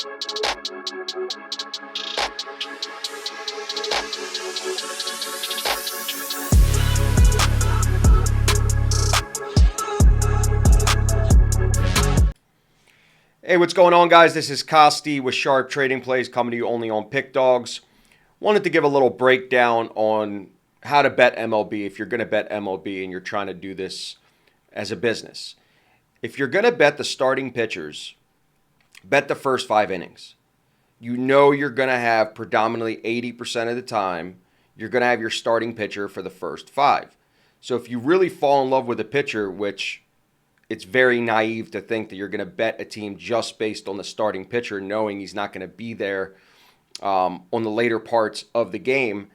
Hey, what's going on, guys? This is Kosty with Sharp Trading Plays, coming to you only on PickDawgz. Wanted to give a little breakdown on how to bet MLB if you're going to bet MLB and you're trying to do this as a business. If you're going to bet the starting pitchers, bet the first 5 innings. You know you're going to have predominantly 80% of the time, you're going to have your starting pitcher for the first 5. So if you really fall in love with a pitcher, which it's very naive to think that you're going to bet a team just based on the starting pitcher, knowing he's not going to be there on the later parts of the game,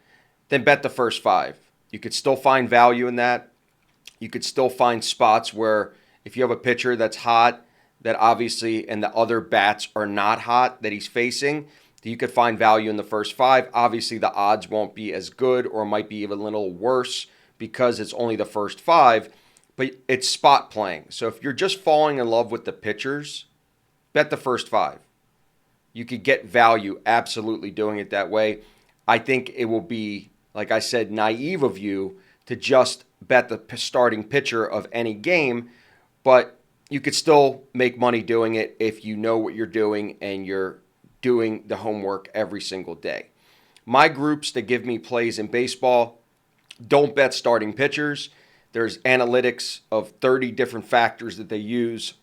then bet the first 5. You could still find value in that. You could still find spots where if you have a pitcher that's hot, that obviously, and the other bats are not hot that he's facing, you could find value in the first 5. Obviously, the odds won't be as good or might be even a little worse because it's only the first 5. But it's spot playing. So if you're just falling in love with the pitchers, bet the first 5. You could get value absolutely doing it that way. I think it will be, like I said, naive of you to just bet the starting pitcher of any game, but you could still make money doing it if you know what you're doing and you're doing the homework every single day. My groups that give me plays in baseball don't bet starting pitchers. There's analytics of 30 different factors that they use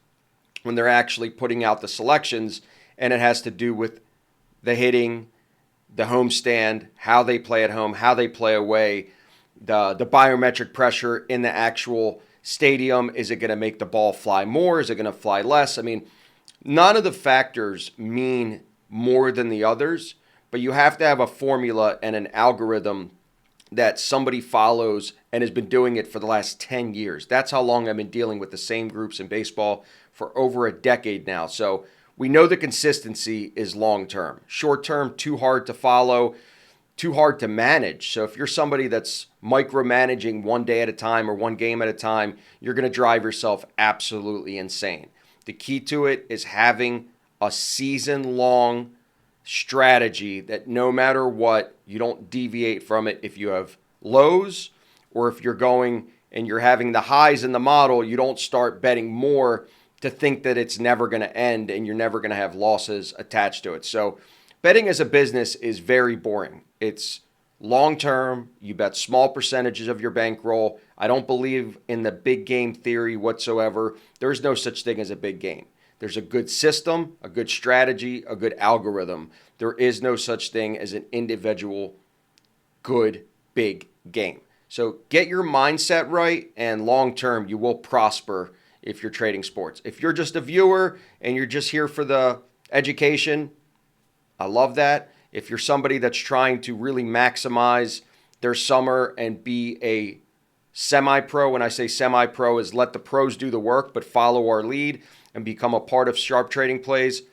when they're actually putting out the selections, and it has to do with the hitting, the homestand, how they play at home, how they play away, the biometric pressure in the actual stadium. Is it going to make the ball fly more? Is it going to fly less? I mean, none of the factors mean more than the others, but you have to have a formula and an algorithm that somebody follows and has been doing it for the last 10 years. That's how long I've been dealing with the same groups in baseball, for over a decade now. So we know the consistency is long-term. Short-term, too hard to follow, too hard to manage. So if you're somebody that's micromanaging one day at a time or one game at a time, you're going to drive yourself absolutely insane. The key to it is having a season-long strategy that no matter what, you don't deviate from it. If you have lows or if you're going and you're having the highs in the model, you don't start betting more to think that it's never going to end and you're never going to have losses attached to it. So betting as a business is very boring. It's long term. You bet small percentages of your bankroll. I don't believe in the big game theory whatsoever. There's no such thing as a big game. There's a good system, a good strategy, a good algorithm. There is no such thing as an individual good big game. So get your mindset right, and long term you will prosper if you're trading sports. If you're just a viewer and you're just here for the education, I love that. If you're somebody that's trying to really maximize their summer and be a semi-pro, when I say semi-pro is let the pros do the work but follow our lead and become a part of Sharp Trading Plays,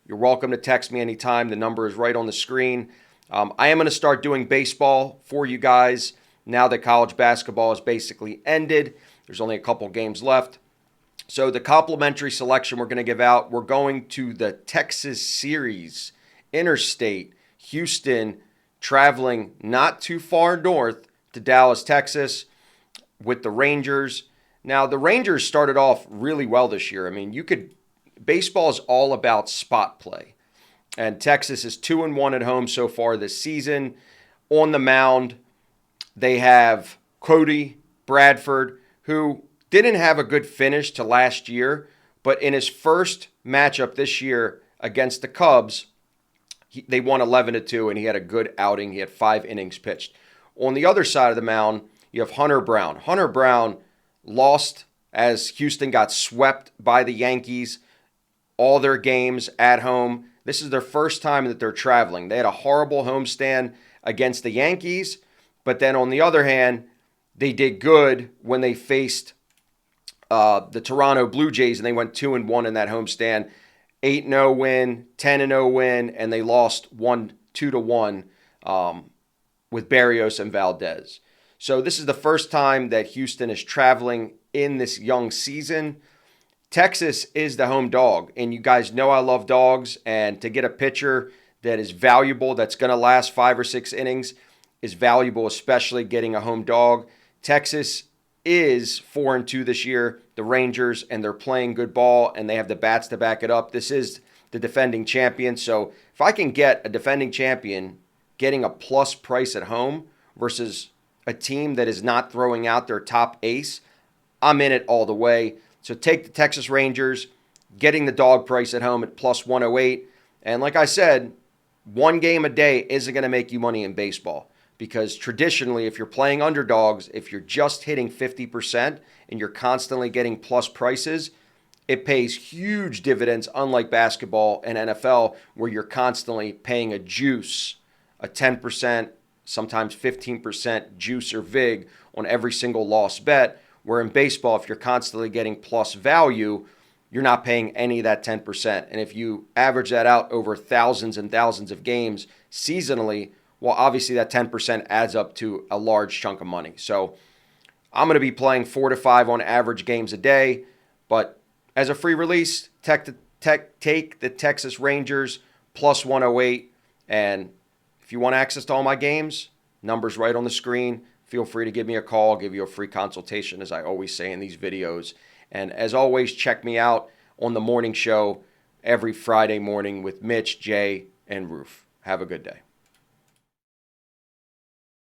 you're welcome to text me anytime. The number is right on the screen. I am going to start doing baseball for you guys now that college basketball is basically ended. There's only a couple games left. So the complimentary selection we're going to give out, we're going to the Texas series, interstate, Houston, traveling not too far north to Dallas, Texas, with the Rangers. Now, the Rangers started off really well this year. I mean, baseball is all about spot play. And Texas is 2-1 at home so far this season. On the mound, they have Cody Bradford, who didn't have a good finish to last year, but in his first matchup this year against the Cubs, they won 11-2, and he had a good outing. He had 5 innings pitched. On the other side of the mound, you have Hunter Brown. Hunter Brown lost as Houston got swept by the Yankees, all their games at home. This is their first time that they're traveling. They had a horrible homestand against the Yankees, but then on the other hand, they did good when they faced the Toronto Blue Jays, and they went 2-1 in that homestand. 8-0 win, 10-0 win, and they lost 2-1 with Barrios and Valdez. So this is the first time that Houston is traveling in this young season. Texas is the home dog, and you guys know I love dogs, and to get a pitcher that is valuable, that's going to last 5 or 6 innings, is valuable, especially getting a home dog. Texas is 4-2 this year, the Rangers, and they're playing good ball, and they have the bats to back it up. This is the defending champion, so if I can get a defending champion getting a plus price at home versus a team that is not throwing out their top ace, I'm in it all the way. So take the Texas Rangers, getting the dog price at home at plus 108. And like I said, one game a day isn't going to make you money in baseball, because traditionally, if you're playing underdogs, if you're just hitting 50% and you're constantly getting plus prices, it pays huge dividends, unlike basketball and NFL, where you're constantly paying a juice, a 10%, sometimes 15% juice or vig on every single lost bet. Where in baseball, if you're constantly getting plus value, you're not paying any of that 10%. And if you average that out over thousands and thousands of games seasonally, well, obviously that 10% adds up to a large chunk of money. So I'm going to be playing 4 to 5 on average games a day. But as a free release, take the Texas Rangers plus 108. And if you want access to all my games, numbers right on the screen. Feel free to give me a call. I'll give you a free consultation, as I always say in these videos. And as always, check me out on the morning show every Friday morning with Mitch, Jay, and Roof. Have a good day.